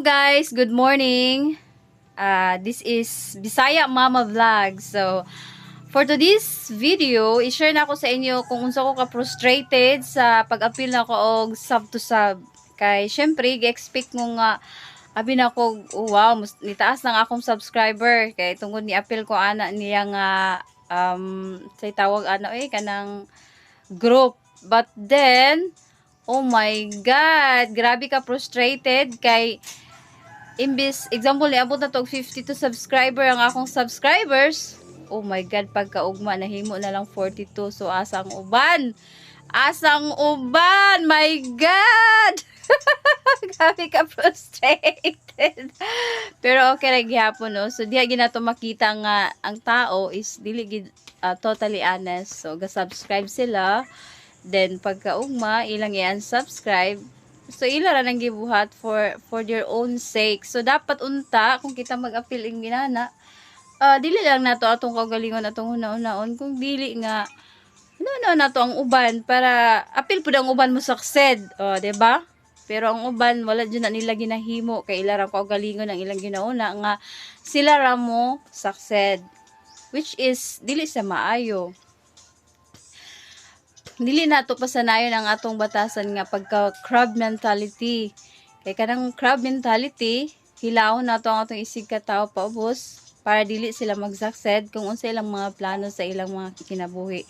guys, good morning. This is Bisaya Mama Vlog. So, for today's video, i-share na ako sa inyo kung unsa ko ka-frustrated sa pag-appeal na ko og sub to sub. Kay syempre, gi-expect mo nga abi na ko, oh, wow, nitaas na nga akong subscriber. Kay tungod ni appeal ko ana niya nga say tawag kanang group. But then, oh my God, grabe ka frustrated kay imbis, example ni abot na to 52 subscriber ang akong subscribers. Oh my God, pagkaugma nahimo na lang 42. So asang uban. Asang uban. My God. Grabe ka frustrated. Pero okay ra gyapon no. So diha ginato makita nga ang tao is dili totally honest. So ga-subscribe sila. Then pagkaugma ilang i-unsubscribe. So ila ra nang gibuhat for their own sake. So dapat unta kung kita mag-appeal ing ginana, dili lang nato atong kaugalingon atong una-unaon kung dili nga no nato ang uban para appeal pud ang uban mo succeed. Di ba? Pero ang uban wala jud na nila ginahimo kay ila ra kaugalingon ang ilang ginauna nga sila ra mo succeed, which is dili sa maayo. Dili nato pasanayon ang atong batasan nga pagka crab mentality. Kay kanang crab mentality, hilawon nato ang atong isig ka tawo paubos para dili sila mag-succeed kung unsa ilang mga plano sa ilang mga kinabuhi.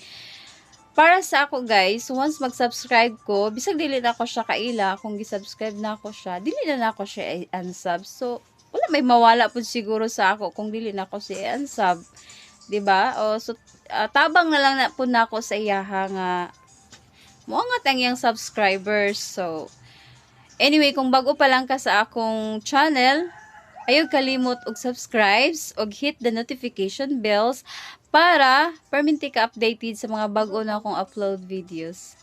Para sa ako guys, once mag-subscribe ko, bisag dili na ako siya kaila, kung gi-subscribe na ako siya, dili na ako siya unsub. So wala may mawala pud siguro sa ako kung dili na ako siya unsub. 'Di ba? So tabang na lang na po na ako sa iyaha nga moangat ang iyang subscribers. So anyway, kung bago pa lang ka sa akong channel, ayaw kalimot og subscribes og hit the notification bells para perminti ka updated sa mga bago na akong upload videos.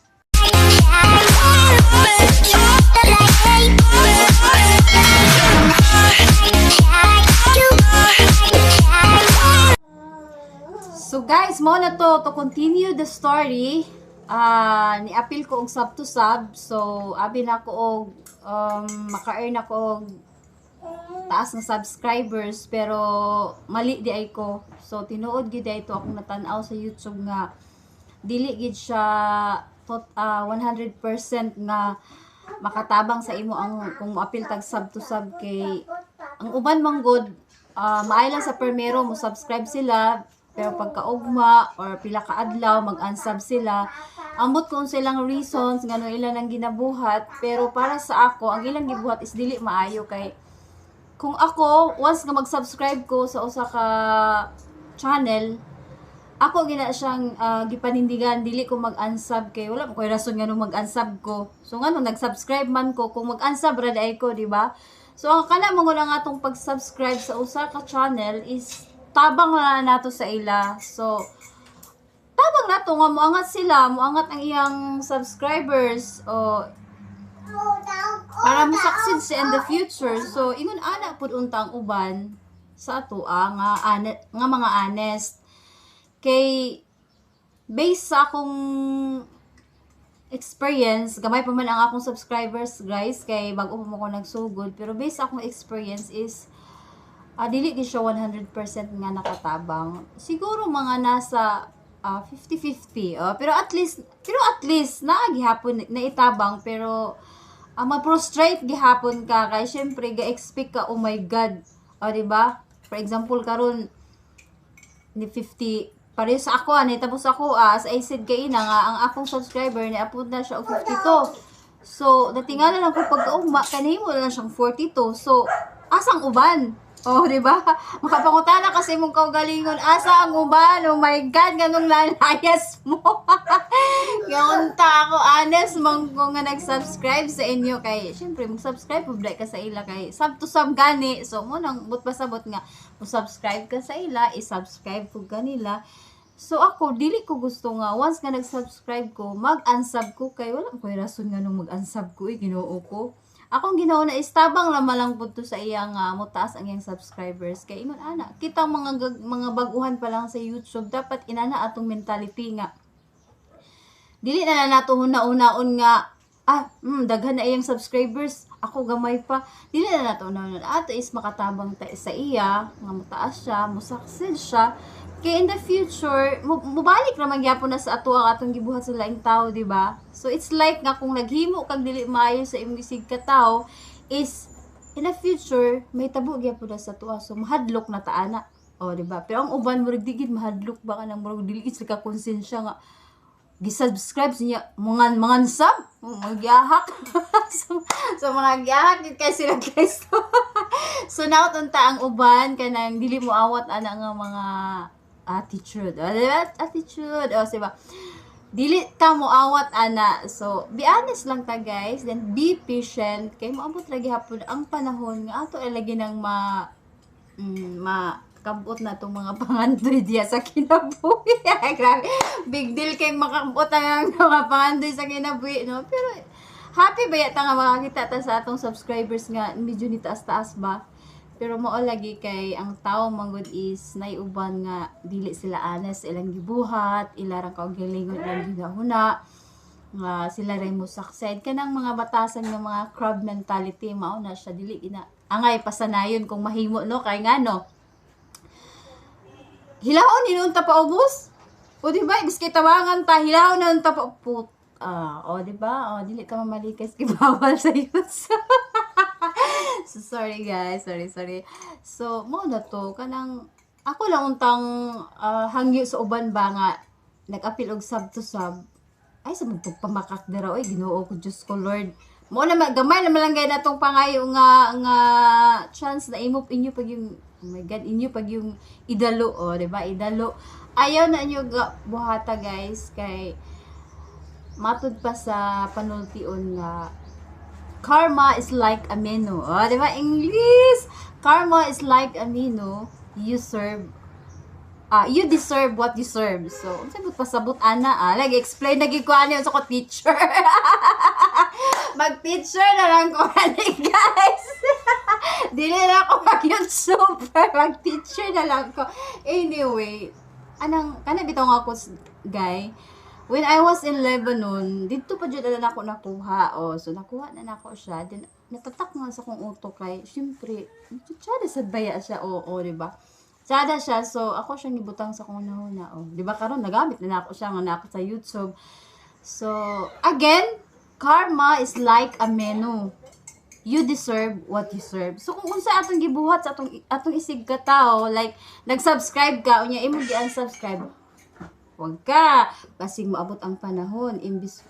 So guys, mo na to continue the story. Ni-appeal ko og sub to sub. So abi na ko og maka-earn ako og taas ng subscribers pero mali di ay ko. So tinuod gid ito akong natan-aw sa YouTube nga dili gid siya 100% nga makatabang sa imo ang kung mo-appeal tag sub to sub kay ang uban man god maay lang sa primero mo subscribe sila pero pagkaugma or pila ka adlaw mag-unsub sila. Ambot kung silang reasons ngano ilan ang ginabuhat, pero para sa ako ang ilang gibuhat is dili maayo kay kung ako once nga mag-subscribe ko sa usa ka channel, ako gina siyang gipanindigan dili ko mag-unsub kay wala ko rason ngano mag-unsub ko. So ngano nag-subscribe man ko kung mag-unsub ra day ko, di ba? So ang kana mo lang atong pag-subscribe sa usa ka channel is tabang na nato sa ila. So tabang nato nga moangat sila, moangat ang iyang subscribers o para mo succeed siya in the future. So ingon ana pud untang uban sa ato nga mga honest kay based sa akong experience, gamay pa man ang akong subscribers guys kay bag-o pa mo ko nagsugod, pero based sa akong experience is dili di siya 100% nga nakatabang. Siguro mga nasa 50-50. Pero at least naagihapon na itabang pero ma-prostrate gihapon ka kay syempre ga-expect ka, oh my God. Di ba? For example karon ni 50 pareho sa ako tapos ako as I said kay ina nga ang akong subscriber ni upload na siya og 52. So natingala lang ko pagkaugma kanimo na lang siyang 42. So asang uban? Di ba? Makapangutana kasi mong kaugalingon, asa ang uban? Oh my God, ganung lalayas mo. Yaunta ako, honest mong ko nga nag-subscribe sa inyo kay, syempre, mag-subscribe po ka sa ila kay, sub to sub gani. So, mo nang but pasabot nga, mag-subscribe ka sa ila, i-subscribe po kanila. So, ako, dili ko gusto nga, once nga nag-subscribe ko, mag-unsub ko kay, wala ko rason nga nung mag-unsub ko, ginoo ko. Akong ginawa na istabang lang po to sa iyang mutaas ang iyang subscribers. Kaya ingon ana, kitang mga baguhan pa lang sa YouTube, dapat inana atong mentality nga. Dili na nato una-unaon nga daghan na iyang subscribers, ako gamay pa. Dili na nato na ato is makatabang ta sa iya, nga mataas siya, mo succeed siya. Kay in the future, mubalik naman gyapon na sa ato ang atong gibuhat sa laing tao, di ba? So it's like nga kung naghimo kag dili maayo sa imong isig ka tao is in the future may tabo gyapon na sa tuwa. So mahadlok na ta ana. O di ba? Pero ang uban murag digid mahadlok ba ka nang murag dili gid ka konsensya nga gisubscribe niya mga sub magyahak so mga gihak gid kay sila guys. So now tunta ang uban kanang dili mo awat ana nga mga attitude diba? Attitude diba? Dili ta mo awat ana, so be honest lang ta guys, then be patient kay moabot lagi hapon ang panahon nga ato ay lagi nang kabot na itong mga pangandoy diya sa kinabuhi. Grabe. Big deal kay makabot ang mga pangandoy sa kinabuhi, no? Pero, happy ba yata nga makakita ta sa atong subscribers nga medyo ni taas-taas ba? Pero mao lagi kay ang tao manggod is naiuban nga dili sila honest ilang gibuhat, ilarang kaugalingon ilang ginahuna nga sila ray mo succeed kanang mga batasan ng mga crab mentality mao na siya dili ina angay pasanayon kung mahimo no kay ngano hilahon hinunta pa ubos. O di ba? Biskay tawangan ta hilahon na unta pa o di ba? O dili ta mamalikas kay bawal sa youth. So sorry guys, sorry. So mo na to kanang ako lang untang hangyo sa uban ba nga nag-apil og sub to sub. Ay sa magpamakak dira oy Ginoo ko Diyos ko Lord. Mo na gamay na malangay natong pangayo nga chance na imo inyo pag yung oh my God, inyo pag yung idalo, di ba? Idalo. Ayaw na inyo buhata, guys, kay matud pa sa panultiun nga karma is like a menu. Di ba? English! Karma is like a menu. You deserve what you serve. So, sabot pasabot ana, like explain lagi ko ano sa ko teacher. Mag-teacher na lang ko ani, guys. Dili na ako mag-YouTuber, mag-teacher na lang ko. Anyway, kana bitaw nga ako, guy. When I was in Lebanon, dito pa dyan na ako nakuha. So nakuha na nako siya. Then, natatak nga sa kong utok kay, syempre, tsada sa baya siya. Diba? Tsada siya. So, ako siyang ibutang sa kong nahuna. Diba karon nagamit na ako siya nga na ako sa YouTube. So, again, karma is like a menu. You deserve what you serve. So kung unsa atong gibuhat sa atong isig ka tao, like nag-subscribe ka unya imo gi-unsubscribe. Wag ka kasi moabot ang panahon imbis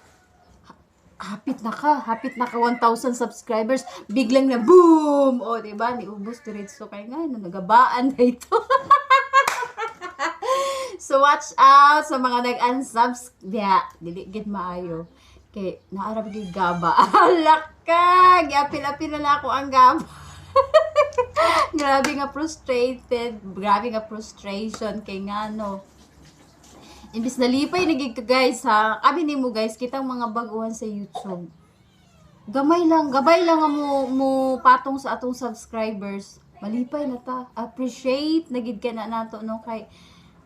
hapit na ka 1,000 subscribers, biglang na boom. Di ba? Niubos diretso kay nga nagabaan na ito. So watch out sa mga nag-unsubscribe. Dili gid maayo. Kay naarab gid gaba. Alak ka, giapil-apil na ako ang gaba. Grabe nga frustrated, grabe nga frustration kay ngano. Imbis nalipay na gid ka guys ha. Abi nimo guys, kitang mga baguhan sa YouTube. Gabay lang nga mo patong sa atong subscribers. Malipay na ta. Appreciate na gid ka na nato no kay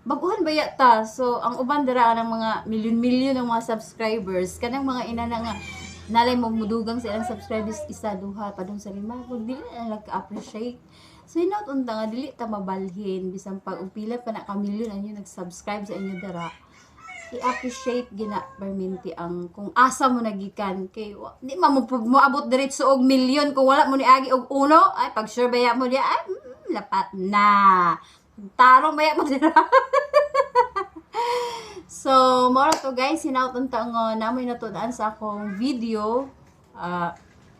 baguhan ba yata? So, ang uban dira ng mga milyon-milyon ng mga subscribers, kanang mga ina na nga, nalay mo mudugang sa ilang subscribers, isa, duha, padung sa lima, kung dili na nag-appreciate. So, hinaut unta nga, dili ta mabalhin, bisang pag upila pa na kamilyon ang nyo nag-subscribe sa inyo dira, i-appreciate gina perminti ang kung asa mo nagikan kay di mo abot diretso og milyon kung wala mo ni agi og uno ay pag sure baya mo dia ay lapat na tarong maya mo dira. So, mora to guys, hinaut ang namoy natudaan sa akong video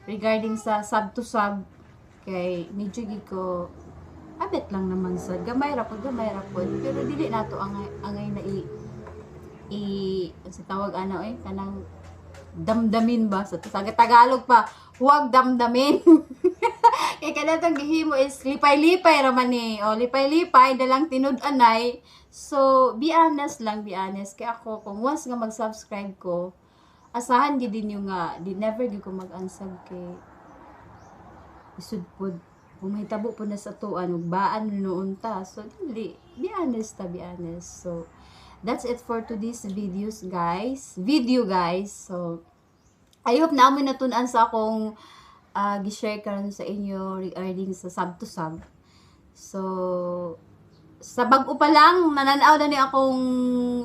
regarding sa sub to sub kay medyo gid ko abet lang naman sa gamay ra pud pero dili nato angay na sa tawag kanang damdamin ba sa Tagalog pa huwag damdamin. Kaya kanatang gihimo is lipay-lipay raman ni. Lipay-lipay dalang tinud-anay. So, be honest. Kaya ako, kung once nga mag-subscribe ko, asahan gid din yung never gid ko mag-unsub kay isud pod. Kung mahitabo po na sa tuan, magbaan noon ta. So, dili. Be honest. So, that's it for today's video guys. So, I hope na amoy natunan sa akong gi-share karon sa inyo regarding sa sub to sub. So, sa bag-o pa lang, nananaw na ni akong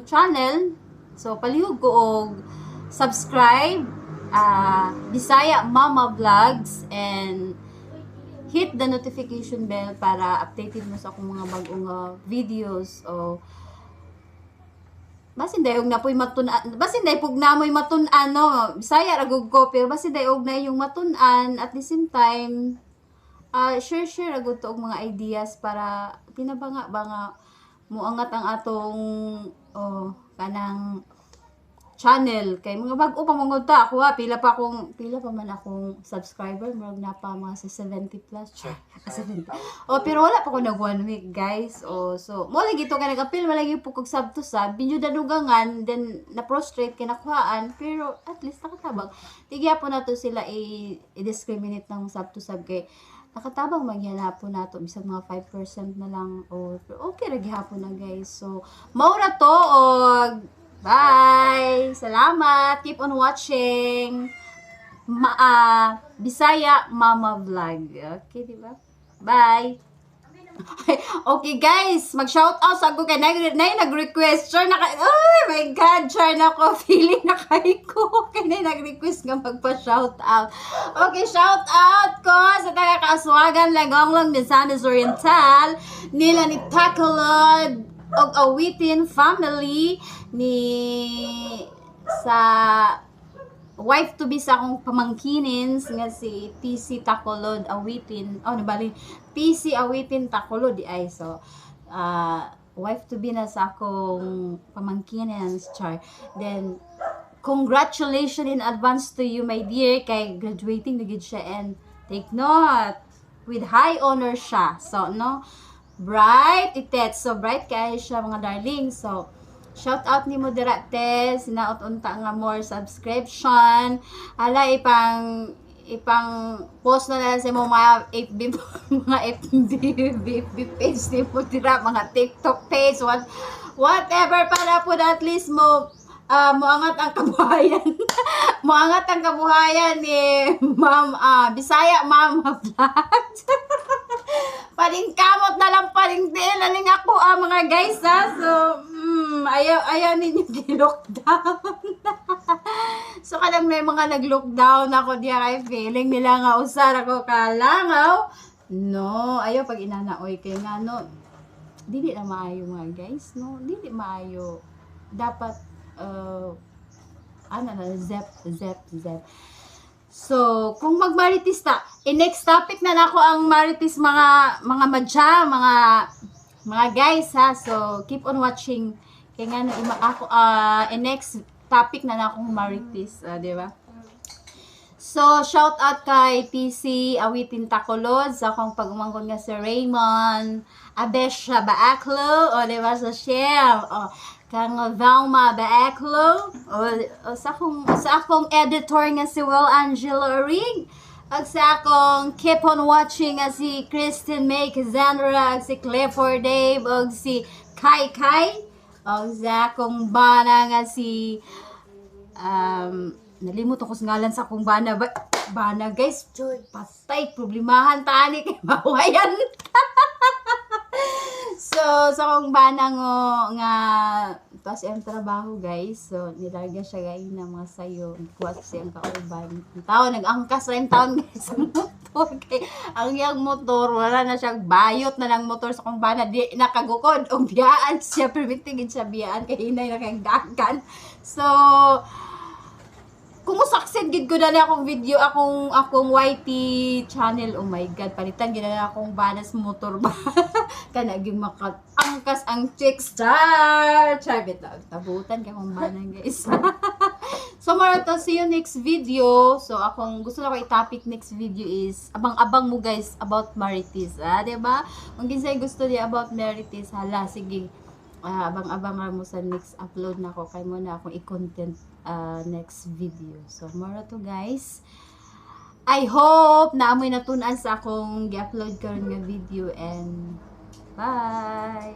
channel. So, palihog ko og subscribe, Bisaya Mama Vlogs, and hit the notification bell para updated mo sa akong mga bagong videos. O basin day og napoy matun-an, basin day pug namoy matun-an no, Bisaya ra gud ko, pero basin day og na yung matun-an at the same time share agud to og mga ideas para pinabanga-banga muangat ang atong kanang channel. Kay mga bag-o pa mangod ta ako pila pa man akong subscriber, murag na pa mga sa 70 plus. 70. Pero wala pa ko nag 1 week, guys. So mo lagi to kay nag-appeal malagi po kog sub to sub, binyo danugangan, then na prostrate kay nakuhaan, pero at least nakatabang. Tigya po na to sila i-discriminate ng sub to sub kay nakatabang magyalapon nato bisag mga 5% na lang okay ra gihapon na, guys. So maura to og bye! Salamat! Keep on watching Bisaya Mama Vlog. Okay, diba? Bye! Okay, guys! Mag-shout out sa ako kay nag-request. Char na kay... Oh my God! Char na ko. Feeling na kay ko. Kay nag-request nga magpa-shout out. Okay, shout out ko sa taga-kaaswagan Lagonglong, Misamis Oriental. Nila ni Tacolod og Awitin family ni sa wife to be sa akong pamangkinins nga si PC Tacolod Awitin nabali PC Awitin Tacolod di ay so wife to be na sa akong pamangkinins char. Then congratulations in advance to you, my dear, kay graduating na gid siya, and take note with high honor siya, so no bright itet, so bright kay siya mga darling. So shout out ni mo dirate sinaot unta nga more subscription, hala ipang post na lang sa mga FB mga FB page ni mo dira, mga TikTok page, whatever, para po at least mo moangat ang kabuhayan moangat ang kabuhayan ni Ma'am Bisaya Mama Vlog. Paling kamot na lang, paling din naling ako mga guys so ayaw ninyo gi-lockdown. So kadang may mga nag-lockdown ako diya kay feeling nila nga usar ako kalangaw. No, ayaw pag inanaoy kay nga no, dili na maayo mga guys, no, dili maayo. Dapat zep. So, kung magmaritis ta, next topic na nako ang maritis mga madya, mga guys ha. So, keep on watching. Kaya nga ako next topic na nako maritis, di ba? So, shout out kay PC Awitin Tacolod sa akong pagumangkon nga si Raymond Abesha Baaklo, di ba, sa share, kang Valma Baaklo, sa akong editor nga si Will Angelo Arig, ag sa akong keep on watching nga si Kristen May Cassandra, ag si Clifford Dave, ag si Kai, ag sa akong bana nga si nalimot ako sa ngalan sa akong bana guys, patay problemahan tani kay mawayan. So sa akong bana nga tas ang trabaho, guys, so nilarga siya gay na mga sayo, kuha siya ang kauban. Ang tao nag-angkas ra yung taon, guys, sa motor kay ang yang motor wala na siyang bayot na ng motor sa akong bana, di nakagukod og biyaan siya, permitting siya biyaan kay hinay na kay dagan. So kung succeed gid ko na akong video, akong YT channel, oh my God, palitan gid na akong banas motor ba. Kana gyud makatangkas ang chicks char bitaw tabutan kay akong banan, guys. So mara to, see you next video. So akong gusto na ko i-topic next video is abang-abang mo, guys, about marites, di ba? Kung kinsay gusto niya about marites, hala sige, abang-abang mo sa next upload na ko, kay mo na akong i-content next video. So mara to, guys, I hope na amoy natunan sa akong gi-upload karon nga video, and bye.